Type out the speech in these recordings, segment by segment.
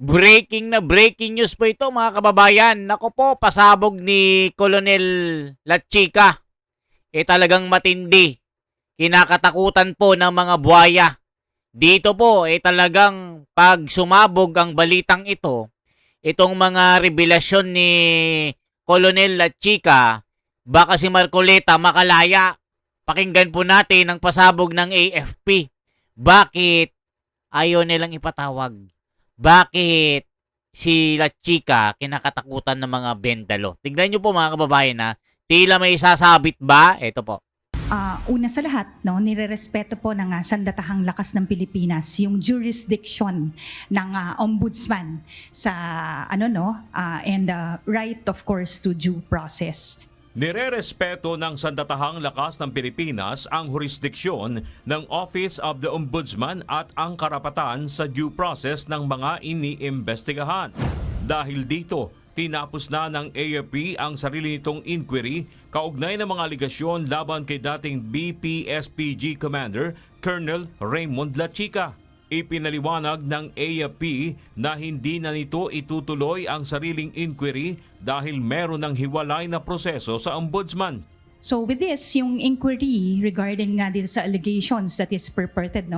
Breaking news po ito mga kababayan. Nako po, pasabog ni Colonel Lachica. Talagang matindi. Kinakatakutan po ng mga buhaya. Dito po, talagang pag sumabog ang balitang ito, itong mga revelasyon ni Colonel Lachica, baka si Marcoleta makalaya. Pakinggan po natin ang pasabog ng AFP. Bakit ayaw nilang ipatawag? Bakit si Lachica kinakatakutan ng mga bendalo? Tignan nyo po mga kababayan na tila may sasabit ba? Ito po. Una sa lahat, no, nirerespeto po ng Sandatahang Lakas ng Pilipinas yung jurisdiction ng ombudsman sa and right of course to due process. Nirerespeto ng Sandatahang Lakas ng Pilipinas ang jurisdiksyon ng Office of the Ombudsman at ang karapatan sa due process ng mga iniimbestigahan. Dahil dito, tinapos na ng AFP ang sarili nitong inquiry kaugnay ng mga aligasyon laban kay dating BPSPG Commander Colonel Raymond Lachica. Ipinaliwanag ng AFP na hindi na nito itutuloy ang sariling inquiry dahil meron ng hiwalay na proseso sa ombudsman. So with this, yung inquiry regarding dito sa allegations that is purported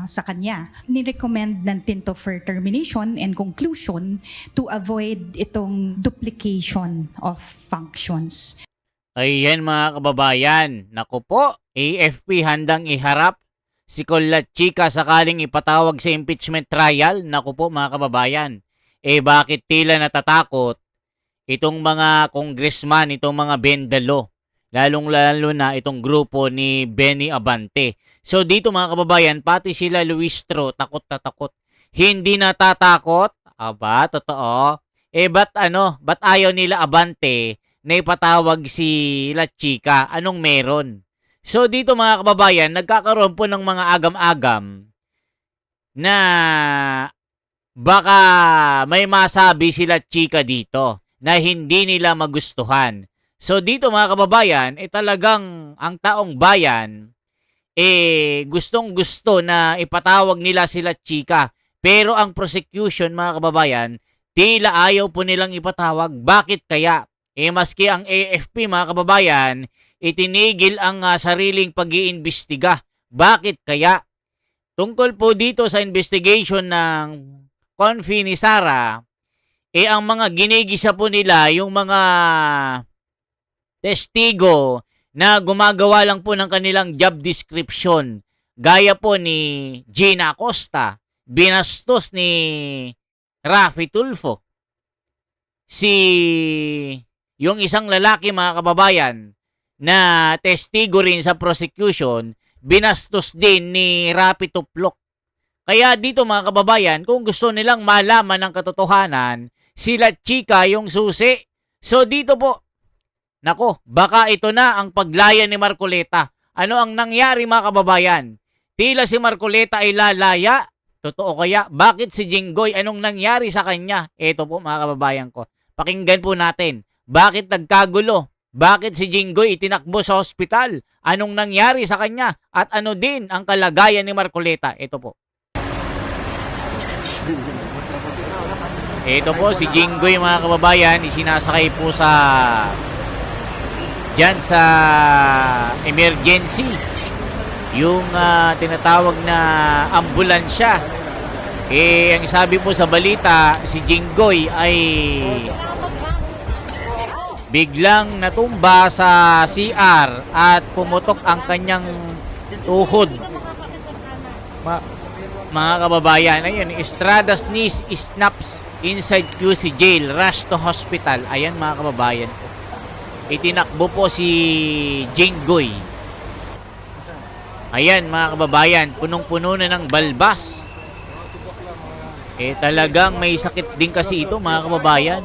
sa kanya, ni-recommend natin to for termination and conclusion to avoid itong duplication of functions. Ayan mga kababayan. Naku po, AFP handang iharap si Col Lachica sakaling ipatawag sa impeachment trial. Naku po mga kababayan. Bakit tila natatakot itong mga congressman, itong mga bendalo? Lalong-lalo na itong grupo ni Benny Abante. So dito mga kababayan, pati sila Luistro, takot na takot. Hindi natatakot? Aba, totoo. Ba't ayaw nila Abante na ipatawag si Lachica? Anong meron? So dito mga kababayan, nagkakaroon po ng mga agam-agam na baka may masabi si Lachica dito na hindi nila magustuhan. So dito mga kababayan, talagang ang taong bayan gustong-gusto na ipatawag nila si Lachica. Pero ang prosecution mga kababayan, tila ayaw po nilang ipatawag. Bakit kaya? Maski ang AFP mga kababayan, itinigil ang sariling pag-iimbestiga. Bakit kaya? Tungkol po dito sa investigation ng Confi ni Sara, ang mga ginigisa po nila yung mga testigo na gumagawa lang po ng kanilang job description. Gaya po ni Gina Acosta, binastos ni Raffy Tulfo. Yung isang lalaki mga kababayan na testigo rin sa prosecution, binastos din ni Raffy Tuplok. Kaya dito mga kababayan, kung gusto nilang malaman ng katotohanan, si Lachica yung susi. So dito po, nako, baka ito na ang paglaya ni Marcoleta. Ano ang nangyari mga kababayan? Tila si Marcoleta ay lalaya. Totoo kaya? Bakit si Jinggoy? Anong nangyari sa kanya? Ito po mga kababayan ko. Pakinggan po natin. Bakit nagkagulo? Bakit si Jinggoy itinakbo sa ospital? Anong nangyari sa kanya? At ano din ang kalagayan ni Marcoleta? Ito po. Ito po si Jinggoy mga kababayan. Isinasakay po dyan sa emergency. Yung tinatawag na ambulansya. Ang sabi po sa balita, si Jinggoy ay biglang natumba sa CR at pumutok ang kanyang tuhod. Mga kababayan, ayun, Estrada's knees snaps inside QC jail, rush to hospital. Ayan mga kababayan. Itinakbo po si Jinggoy. Ayan mga kababayan, punong-puno na ng balbas. Talagang may sakit din kasi ito mga kababayan.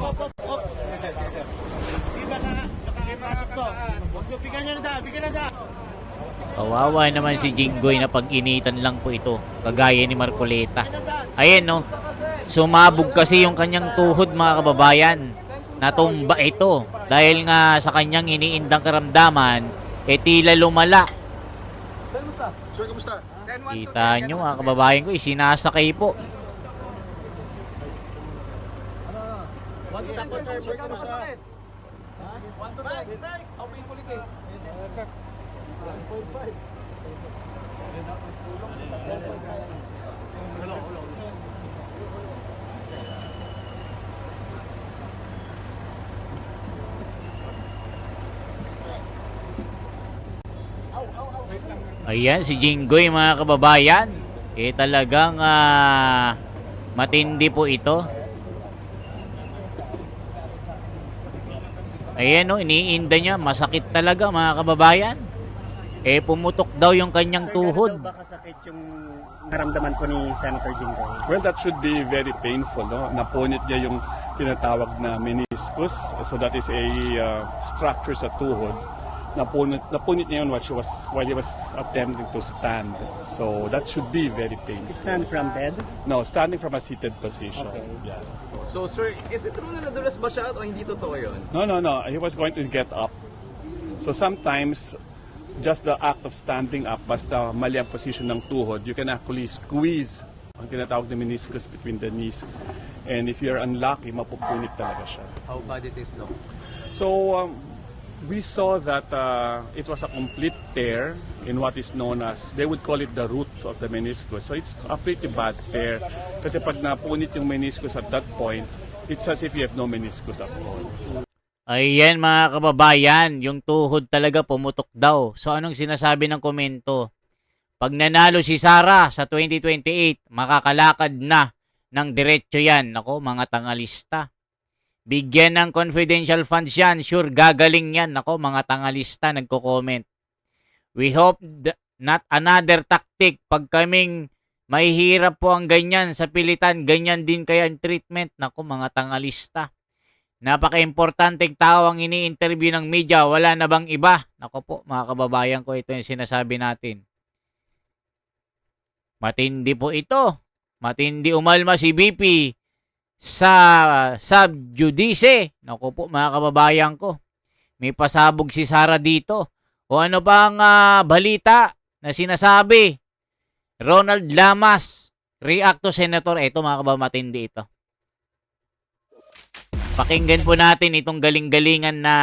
Kawawa naman si Jinggoy na pag-initan lang po ito. Kagaya ni Marcoleta. Ayan no, sumabog kasi yung kanyang tuhod mga kababayan. Natumba ito dahil nga sa kanyang iniindang karamdaman, tila lumala. Kita nyo mga kababayan ko, isinasakay po. Ayan, si Jinggoy mga kababayan. Talagang matindi po ito. Ayan o, iniinda niya. Masakit talaga mga kababayan. Pumutok daw yung kanyang tuhod. Ba kasakit yung naramdaman po ni Senator Jinggoy? Well, that should be very painful. No? Napunit niya yung tinatawag na meniscus. So that is a structure sa tuhod. Napunit niya yun while he was attempting to stand. So that should be very painful. Stand from bed? No, standing from a seated position. Okay. Yeah. So sir, is it true na nadulas ba siya o hindi totoo yun? No. He was going to get up. So sometimes, just the act of standing up, basta mali ang position ng tuhod, you can actually squeeze ang tinatawag na meniscus between the knees. And if you're unlucky, mapupunit talaga siya. How bad it is, no? So, we saw that it was a complete tear in what is known as, they would call it the root of the meniscus. So it's a pretty bad tear. Kasi pag napunit yung meniscus at that point, it's as if you have no meniscus at all. Ayan mga kababayan, yung tuhod talaga pumutok daw. So anong sinasabi ng komento? Pag nanalo si Sara sa 2028, makakalakad na ng diretso yan. Nako, mga tangalista. Bigyan ng confidential funds yan. Sure, gagaling yan. Nako, mga tangalista nagko-comment. We hope not another tactic. Pag kaming mahihirap po ang ganyan sa pilitan, ganyan din kaya ang treatment. Nako, mga tangalista. Napaka-importanteng tao ang ini-interview ng media. Wala na bang iba? Nako po, mga kababayan ko, ito yung sinasabi natin. Matindi po ito. Matindi umalma si BP sa subjudice. Nako po, mga kababayan ko. May pasabog si Sara dito. O ano bang balita na sinasabi? Ronald Lamas, react to Senator. Ito mga kababayan, matindi ito. Pakinggan po natin itong galing-galingan na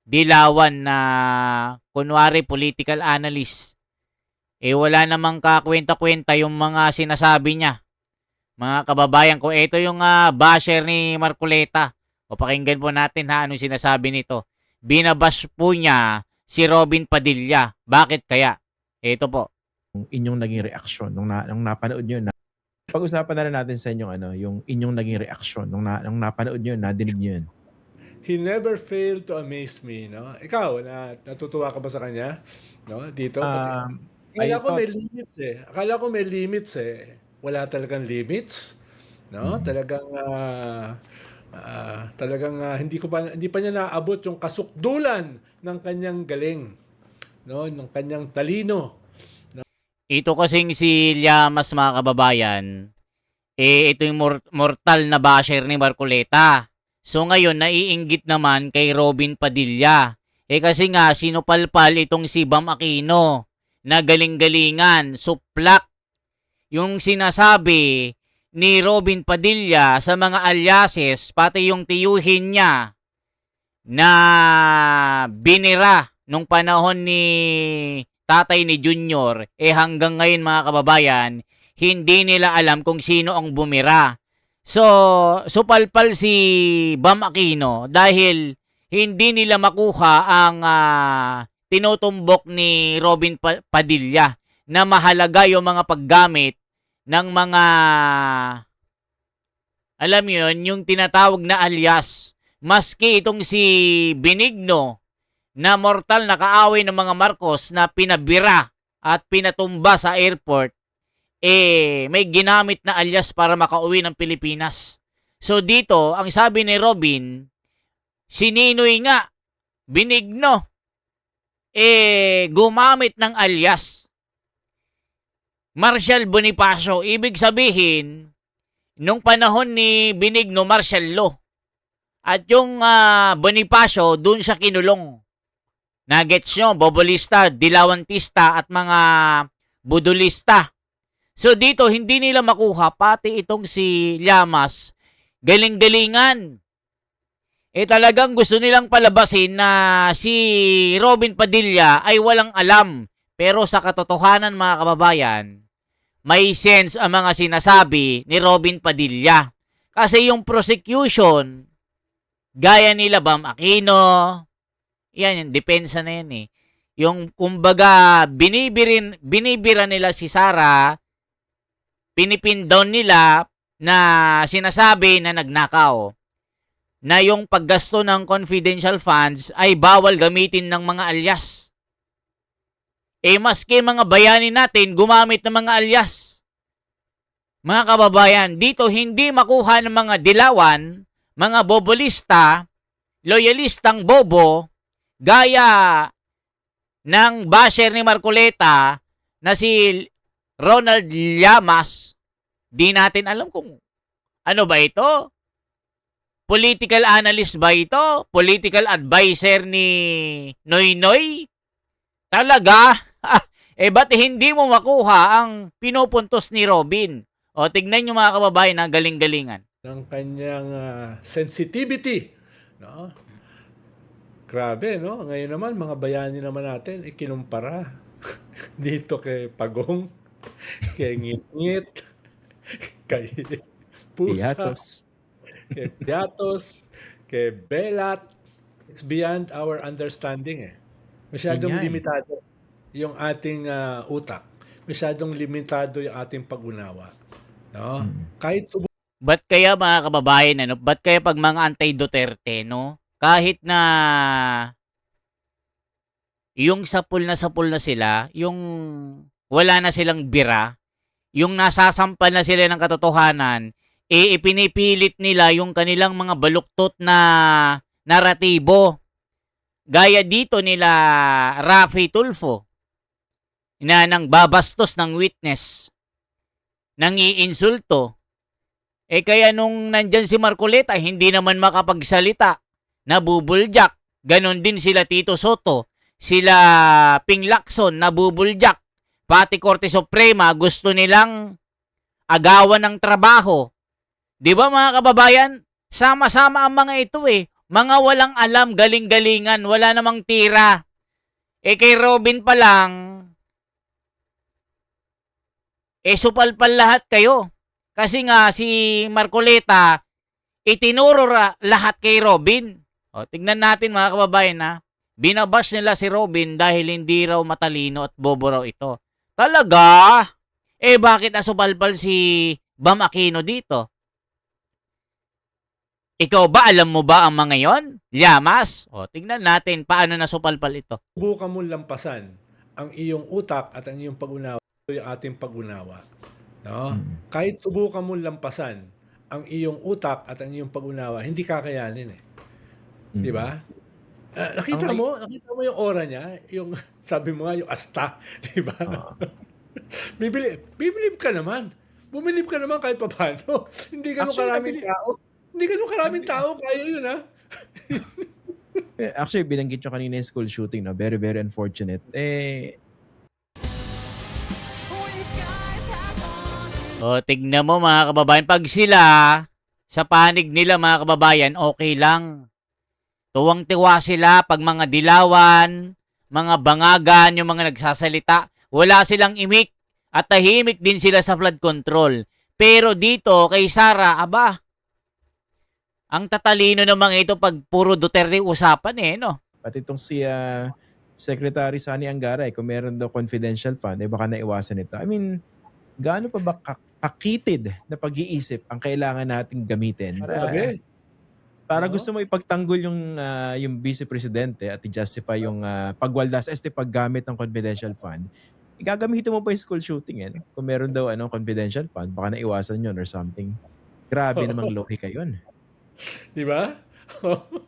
dilawan na kunwari political analyst. Wala namang kakwenta-kwenta yung mga sinasabi niya. Mga kababayan ko, ito yung basher ni Marcoleta. O pakinggan po natin anong sinasabi nito. Binabash po niya si Robin Padilla. Bakit kaya? Ito po. Inyong naging reaksyon nung napanood nyo na pag-usapan na rin natin sa inyong yung inyong naging reaksyon nung napanood nyo, nadinig nyo yun. He never failed to amaze me, no? Ikaw, natutuwa ka ba sa kanya? No? Dito? Akala ko may limits eh. Akala ko may limits eh. Wala talagang limits. No? Talagang hindi pa niya naabot yung kasukdulan ng kanyang galing, no? Ng kanyang talino. Ito kasing si Llamas mga kababayan, ito yung mortal na basher ni Marcoleta. So ngayon, naiinggit naman kay Robin Padilla. Kasi nga, sinupalpal itong si Bam Aquino na galing-galingan, suplak. Yung sinasabi ni Robin Padilla sa mga alyases, pati yung tiyuhin niya na binira nung panahon ni tatay ni Junior, hanggang ngayon mga kababayan, hindi nila alam kung sino ang bumira. So, supalpal si Bam Aquino dahil hindi nila makuha ang tinutumbok ni Robin Padilla na mahalaga yung mga paggamit ng mga, alam yun, yung tinatawag na alias. Maski itong si Benigno, na mortal na kaaway ng mga Marcos na pinabira at pinatumba sa airport, may ginamit na alias para makauwi ng Pilipinas. So dito, ang sabi ni Robin, si Ninoy nga, Benigno, gumamit ng alias. Marshal Bonifacio, ibig sabihin, nung panahon ni Benigno, martial law. At yung Bonifacio, dun siya kinulong. Nagets nyo, bobolista, dilawantista at mga budulista. So dito, hindi nila makuha, pati itong si Llamas, galing-galingan. Talagang gusto nilang palabasin na si Robin Padilla ay walang alam. Pero sa katotohanan mga kababayan, may sense ang mga sinasabi ni Robin Padilla. Kasi yung prosecution, gaya nila Bam Aquino, yan yung depensa na yan eh. Yung kumbaga binibira nila si Sara, pinipin down nila na sinasabi na nagnakaw. Na yung paggasto ng confidential funds ay bawal gamitin ng mga alias. Maski mga bayani natin gumamit ng mga alias. Mga kababayan, dito hindi makuha ng mga dilawan, mga bobolista, loyalistang bobo, gaya ng basher ni Marcoleta na si Ronald Llamas. Di natin alam kung ano ba ito. Political analyst ba ito? Political advisor ni Noynoy? Talaga? Ba't hindi mo makuha ang pinupuntos ni Robin? O, tignan nyo mga kababayan na galing-galingan. Ng kanyang sensitivity. No? Grabe, no? Ngayon naman, mga bayani naman natin, ikinumpara. Dito kay Pagong, kay Ngit-Ngit, kay Pusa. Piatos. Kay Piatos, kay Belat. It's beyond our understanding eh. Masyadong Yun nga eh. limitado yung ating utak. Masyadong limitado yung ating pag-unawa. No? Kahit Ba't kaya mga kababayan, ano? Ba't kaya pag mga anti-Duterte, no? Kahit na yung sapul na sila, yung wala na silang bira, yung nasasampal na sila ng katotohanan, ipinipilit nila yung kanilang mga baluktot na naratibo. Gaya dito nila Rafi Tulfo na nang babastos ng witness, nang iinsulto. Kaya nung nandyan si Marcoleta, hindi naman makapagsalita, nabubuljak. Ganon din sila Tito Soto, sila Ping Lacson, nabubuljak. Pati Korte Suprema, gusto nilang agawan ng trabaho. Di ba mga kababayan? Sama-sama ang mga ito eh. Mga walang alam, galing-galingan, wala namang tira. Kay Robin pa lang, supalpal lahat kayo. Kasi nga si Marcoleta, itinuro lahat kay Robin. O, tignan natin mga kababayan ha. Binabash nila si Robin dahil hindi raw matalino at bobo raw ito. Talaga? Bakit asupalpal si Bam Aquino dito? Ikaw ba, alam mo ba ang mga yon? Llamas? O, tignan natin paano nasupalpal ito. subukan mo lampasan ang iyong utak at ang iyong pag-unawa, ito yung ating pag-unawa. No? Kahit subukan mo lampasan ang iyong utak at ang iyong pag-unawa, hindi kakayanin eh. Di ba? Nakita mo yung aura niya, yung sabi mo nga yung asta, di ba? Bibilib ka naman. Bumilib ka naman kahit papaano. Hindi ganun karaming tao. Hindi ganun karaming tao, kaya yun ha. Actually, binanggit nyo kanina yung school shooting, no? Very, very unfortunate. O, tignan mo mga kababayan, pag sila, sa panig nila mga kababayan, okay lang. Tuwang-tiwa sila pag mga dilawan, mga bangagan, yung mga nagsasalita, wala silang imik at tahimik din sila sa flood control. Pero dito, kay Sara, aba, ang tatalino naman ito pag puro Duterte usapan no? Pati itong si Secretary Sani Angara, kung meron daw confidential fund, baka naiwasan ito. I mean, gaano pa ba kakitid na pag-iisip ang kailangan nating gamitin para gusto mo ipagtanggol yung Vice Presidente at i-justify yung pagwaldas paggamit ng confidential fund, gagamitin mo pa yung school shooting no? Kung meron daw confidential fund, baka naiwasan yun or something. Grabe namang lohika yun. Di ba?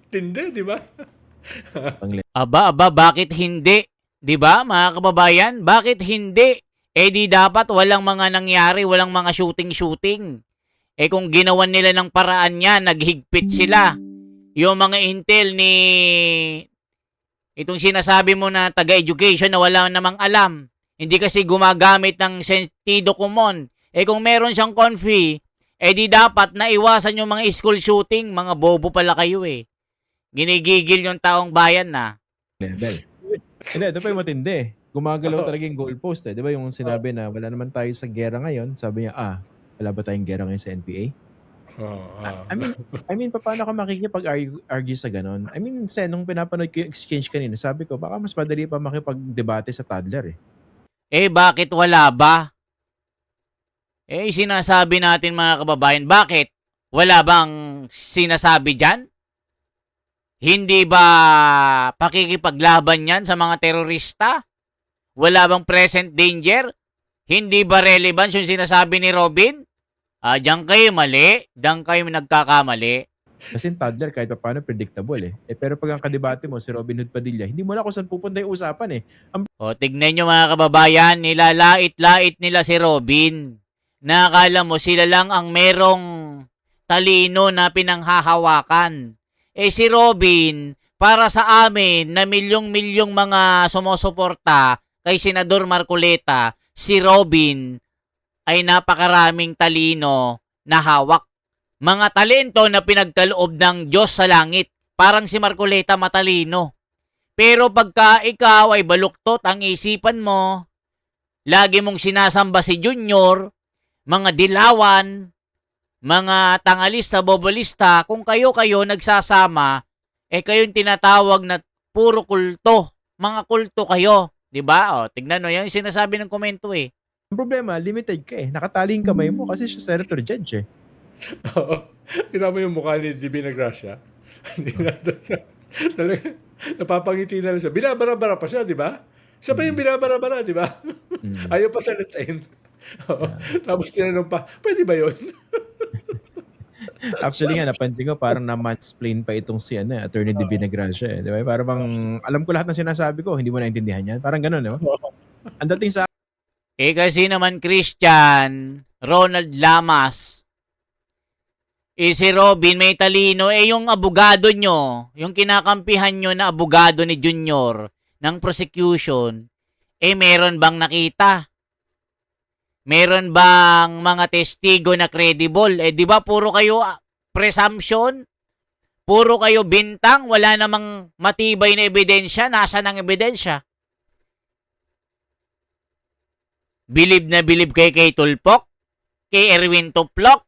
Tindi, di ba? Aba, bakit hindi? Di ba, mga kababayan? Bakit hindi? Di dapat walang mga nangyari, walang mga shooting-shooting. Kung ginawan nila ng paraan niya, naghigpit sila. Yung mga intel ni itong sinasabi mo na taga-education na wala namang alam. Hindi kasi gumagamit ng sentido common. Kung meron siyang confi, Eh di dapat naiwasan yung mga school shooting. Mga bobo pala kayo eh. Ginigigil yung taong bayan na. level. Hindi, ito pa yung matindi. Gumagalaw talaga yung goalpost eh. Di ba yung sinabi na wala naman tayo sa gera ngayon, sabi niya, wala ba tayong gera ngayon sa NPA? I mean, paano ka makikipag-argue sa ganon? I mean, nung pinapanood ko yung exchange kanina, sabi ko, baka mas madali pa makipag-debate sa toddler eh. Eh bakit wala ba? Eh sinasabi natin mga kababayan, bakit? Wala bang sinasabi dyan? Hindi ba pakikipaglaban yan sa mga terorista? Wala bang present danger? Hindi ba relevance yung sinasabi ni Robin? Diyan kayo mali. Diyan kayo nagkakamali. Kasi yung toddler kahit paano predictable eh. Pero pag ang kadebate mo si Robin Hood Padilla, hindi mo na kung saan pupunta yung usapan eh. Tignan nyo mga kababayan, nilalait-lait nila si Robin. Nakakala mo sila lang ang merong talino na pinanghahawakan. Eh si Robin, para sa amin na milyong-milyong mga sumusuporta kay Senador Marcoleta, si Robin ay napakaraming talino na hawak. Mga talento na pinagkaloob ng Diyos sa langit. Parang si Marcoleta matalino. Pero pagka ikaw ay baluktot ang isipan mo, lagi mong sinasamba si Junior, mga dilawan, mga tangalista, bobolista, kung kayo nagsasama, kayong tinatawag na puro kulto. Mga kulto kayo. Diba? Tignan mo, yan yung sinasabi ng komento eh. Ang problema, limited ka eh. Nakataling kamay mo kasi siya senator judge eh. Oo. Kita mo yung mukha ni Divina Gracia? Hindi na talaga, napapangiti na lang siya. Binabara-bara pa siya, di ba? Siya pa yung binabara-bara, di ba? Ayaw pa salitain. Tapos tinanong pa, pwede ba yun? Actually nga, napansin ko parang na-mansplain pa itong si Attorney Divina Gracia eh. Di ba? Parang alam ko lahat ng sinasabi ko, hindi mo naintindihan yan. Parang ganun, di ba? Ang dating sa Kasi naman Christian, Ronald Lamas, si Robin may talino, yung abogado nyo, yung kinakampihan nyo na abogado ni Junior ng prosecution, meron bang nakita? Meron bang mga testigo na credible? Di ba puro kayo presumption? Puro kayo bintang? Wala namang matibay na ebidensya? Nasaan ang ebidensya? Bilib na bilib kay Tulpok? Kay Erwin Tuplok?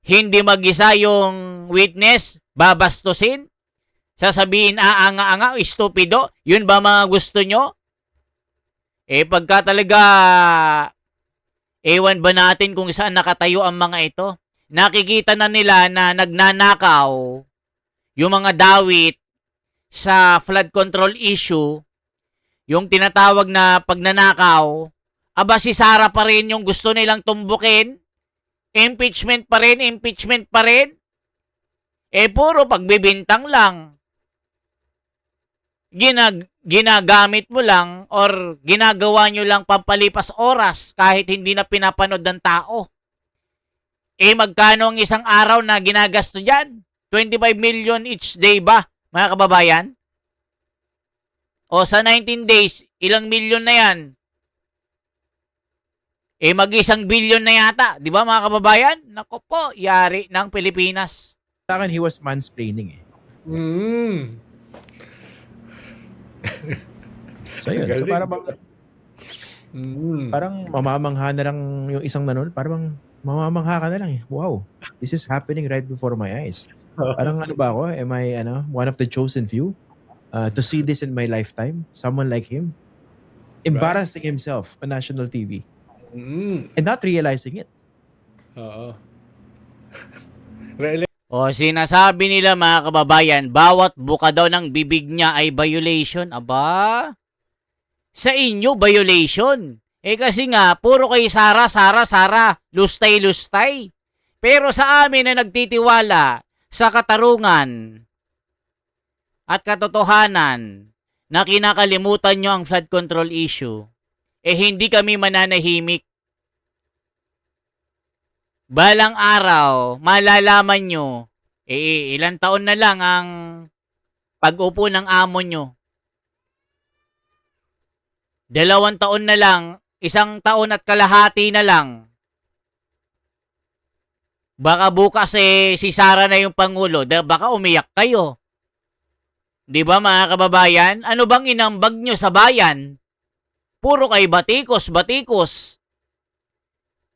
Hindi mag-isa yung witness? Babastusin? Sasabihin aanga-anga, estupido? Yun ba mga gusto nyo? Pagka talaga, ewan ba natin kung saan nakatayo ang mga ito? Nakikita na nila na nagnanakaw yung mga dawit sa flood control issue, yung tinatawag na pagnanakaw, si Sara pa rin yung gusto nilang tumbukin, impeachment pa rin, puro pagbibintang lang. Ginagamit mo lang or ginagawa nyo lang pampalipas oras kahit hindi na pinapanood ng tao. Magkano ang isang araw na ginagasto dyan? 25 million each day ba, mga kababayan? O sa 19 days, ilang milyon na yan? Mag-1 billion na yata. Di ba mga kababayan? Nako po, yari ng Pilipinas. Sa akin, he was mansplaining eh. So yun. So parang mamamangha na lang yung isang nanonood. Parang mamamangha ka na lang eh. Wow, this is happening right before my eyes. Parang ano ba ako? Am I one of the chosen few? To see this in my lifetime? Someone like him? Embarrassing himself on national TV. And not realizing it. Sinasabi nila mga kababayan, bawat buka daw ng bibig niya ay violation. Aba, sa inyo violation. Kasi nga, puro kay Sara, lustay. Pero sa amin na nagtitiwala sa katarungan at katotohanan na kinakalimutan nyo ang flood control issue, hindi kami mananahimik. Balang araw, malalaman nyo, ilang taon na lang ang pag-upo ng amo nyo. 2 taon na lang, 1 taon at kalahati na lang. Baka bukas si Sara na yung Pangulo, baka umiyak kayo. Di ba mga kababayan? Ano bang inambag nyo sa bayan? Puro kay batikos.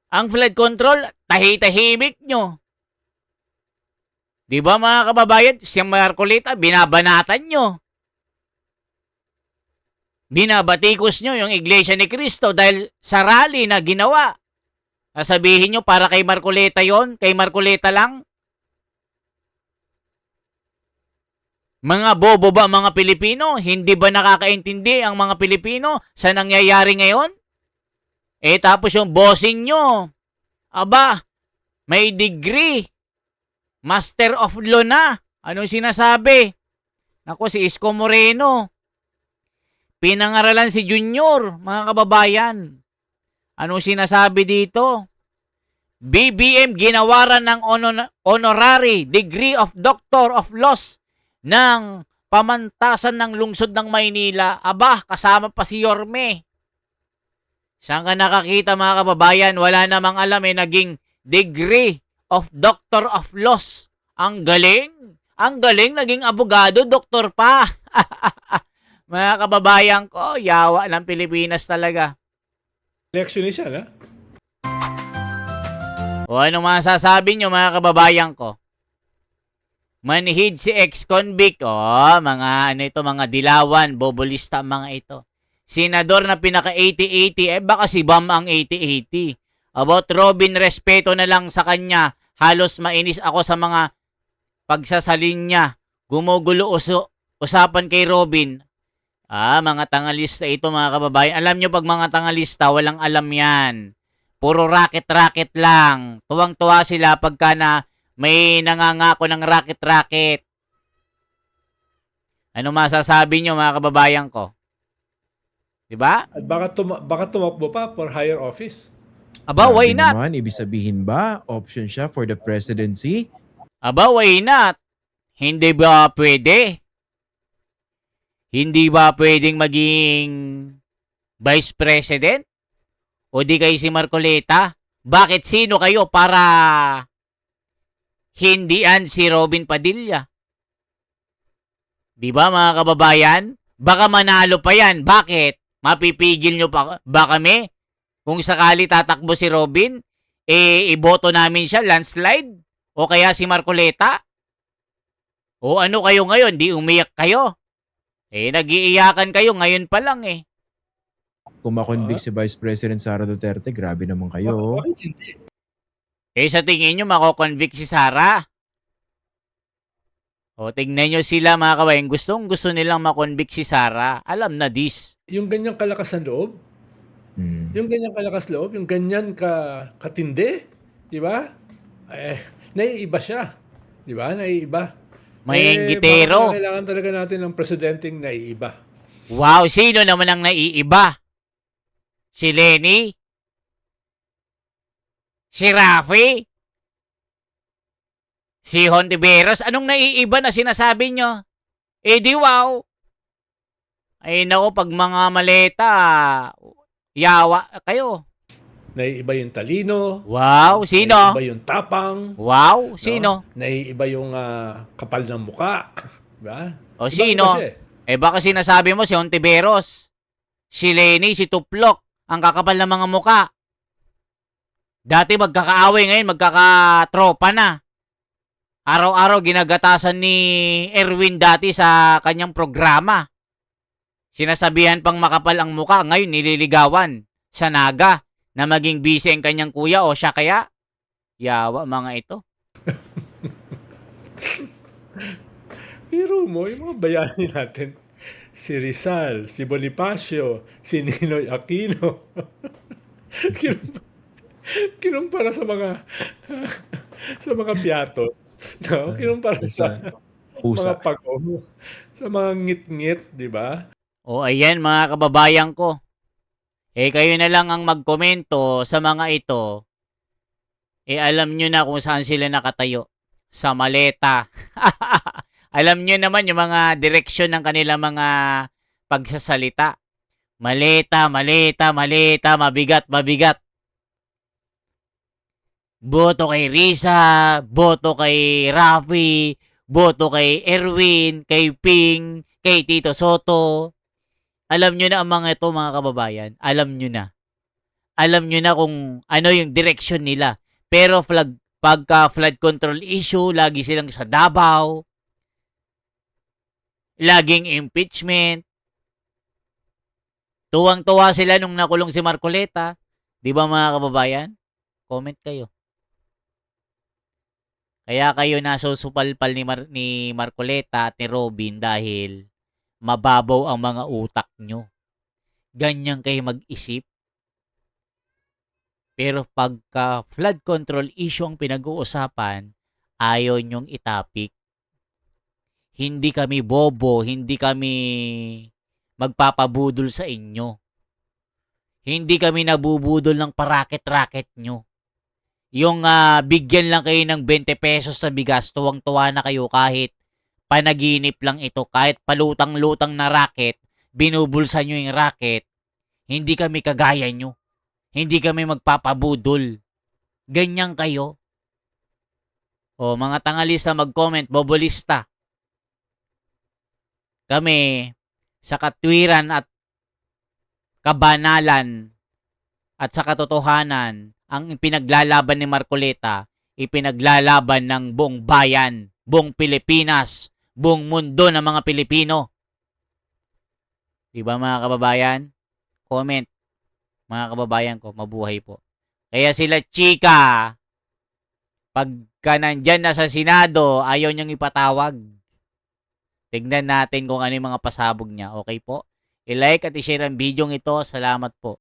Ang flood control, tahi-tahimik nyo. Di ba mga kababayan? Si Marcolita, binabanatan nyo. Binabatikos nyo yung Iglesia ni Cristo dahil sa rally na ginawa. Sasabihin nyo para kay Marcolita yon, kay Marcolita lang. Mga bobo ba mga Pilipino? Hindi ba nakakaintindi ang mga Pilipino sa nangyayari ngayon? Tapos yung bossing nyo, aba, may degree, Master of Law na. Anong sinasabi? Ako si Isko Moreno. Pinangaralan si Junior, mga kababayan. Anong sinasabi dito? BBM ginawaran ng honorary degree of Doctor of Laws ng pamantasan ng lungsod ng Maynila. Aba, kasama pa si Yorme. Saan ka nakakita mga kababayan? Wala namang alam naging degree of Doctor of Laws. Ang galing. Ang galing, naging abogado, doktor pa. Mga kababayan ko, yawa ng Pilipinas talaga. Electionist yan, ha? O anong masasabi nyo mga kababayan ko? Manhid si ex-convict. Mga mga dilawan, bobolista mga ito. Senador na pinaka 80-80, baka si Bam ang 80-80. About Robin, respeto na lang sa kanya. Halos mainis ako sa mga pagsasalin niya. Gumugulo usapan kay Robin. Mga tangalista ito mga kababayan. Alam nyo pag mga tangalista, walang alam yan. Puro racket-racket lang. Tuwang-tuwa sila pagka na may nangangako ng racket-racket. Ano masasabi nyo mga kababayan ko? Diba? At baka tumakbo pa for higher office. Aba, why Grabe not? naman, ibig sabihin ba, option siya for the presidency? Aba, why not? Hindi ba pwede? Hindi ba pwedeng maging vice president? O di kayo si Marcoleta? Bakit sino kayo para hindian si Robin Padilla? Di ba mga kababayan? Baka manalo pa yan. Bakit? Mapipigil nyo pa ba kami? Kung sakali tatakbo si Robin, iboto namin siya, landslide? O kaya si Marcoleta? O ano kayo ngayon? Di umiyak kayo? Nag-iiyakan kayo ngayon pa lang Kung makonvict si Vice President Sara Duterte, grabe naman kayo. Bakit hindi? Sa tingin nyo, mako-convict si Sara? O tignan nyo sila mga kabayan, gusto nilang makonvict si Sara. Alam na this. Yung ganyang kalakas ng loob, yung ganyan kalakas loob, yung ganyan katindi, di ba? Naiiba siya. Di ba? Naiiba. May inggitero. Baka kailangan talaga natin ng presidenteng naiiba. Wow, sino naman ang naiiba? Si Lenny? Si Rafi? Si Hontiveros? Anong naiiba na sinasabi nyo? Di wow. Ay nako, pag mga maleta, yawa kayo. Naiiba yung talino. Wow, sino? Naiiba yung tapang. Wow, sino? No? Naiiba yung kapal ng muka. Diba? O Iba sino? siya Baka sinasabi mo si Hontiveros, si Lenny, si Tuplok, ang kakapal ng mga muka. Dati magkakaaway, ngayon magkakatropa na. Araw-araw ginagatasan ni Erwin dati sa kanyang programa. Sinasabihan pang makapal ang muka, ngayon nililigawan sa Naga na maging busy ang kanyang kuya o siya kaya. Yawa mga ito. Pero mo, yung mga bayani natin, si Rizal, si Bonifacio, si Ninoy Aquino, kinumpara sa mga piatos, no? Kinumpara sa Pusa. mga pagong, sa mga ngit-ngit, di ba? O ayan mga kababayan ko. Kayo na lang ang magkomento sa mga ito. Alam nyo na kung saan sila nakatayo. Sa maleta. Alam nyo naman yung mga direksyon ng kanilang mga pagsasalita. Maleta, maleta, maleta, mabigat, mabigat. Boto kay Risa, boto kay Rafi, boto kay Erwin, kay Ping, kay Tito Soto. Alam nyo na ang mga ito, mga kababayan. Alam nyo na. Alam nyo na kung ano yung direction nila. Pero pagka flood control issue, lagi silang sa Davao. Laging impeachment. Tuwang-tuwa sila nung nakulong si Marcoleta. Di ba mga kababayan? Comment kayo. Kaya kayo nasusupalpal ni Marcoleta at ni Robin dahil mababaw ang mga utak nyo. Ganyan kayo mag-isip. Pero pagka flood control issue ang pinag-uusapan, ayaw nyong itapik. Hindi kami bobo, hindi kami magpapabudol sa inyo. Hindi kami nabubudol ng paraket-raket nyo. Yung bigyan lang kayo ng 20 pesos sa bigas, tuwang-tuwa na kayo kahit panaginip lang ito, kahit palutang-lutang na racket, binubulsa nyo yung racket, hindi kami kagaya nyo. Hindi kami magpapabudol. Ganyan kayo. O mga tangalista mag-comment, bobolista. Kami sa katwiran at kabanalan at sa katotohanan, ang ipinaglalaban ni Marcoleta, ipinaglalaban ng buong bayan, buong Pilipinas, buong mundo ng mga Pilipino. Diba mga kababayan? Comment. Mga kababayan ko, mabuhay po. Kaya sila chika, pagka nandyan na sa Senado, ayaw niyang ipatawag. Tignan natin kung ano yung mga pasabog niya. Okay po? I-like at i-share ang video ito. Salamat po.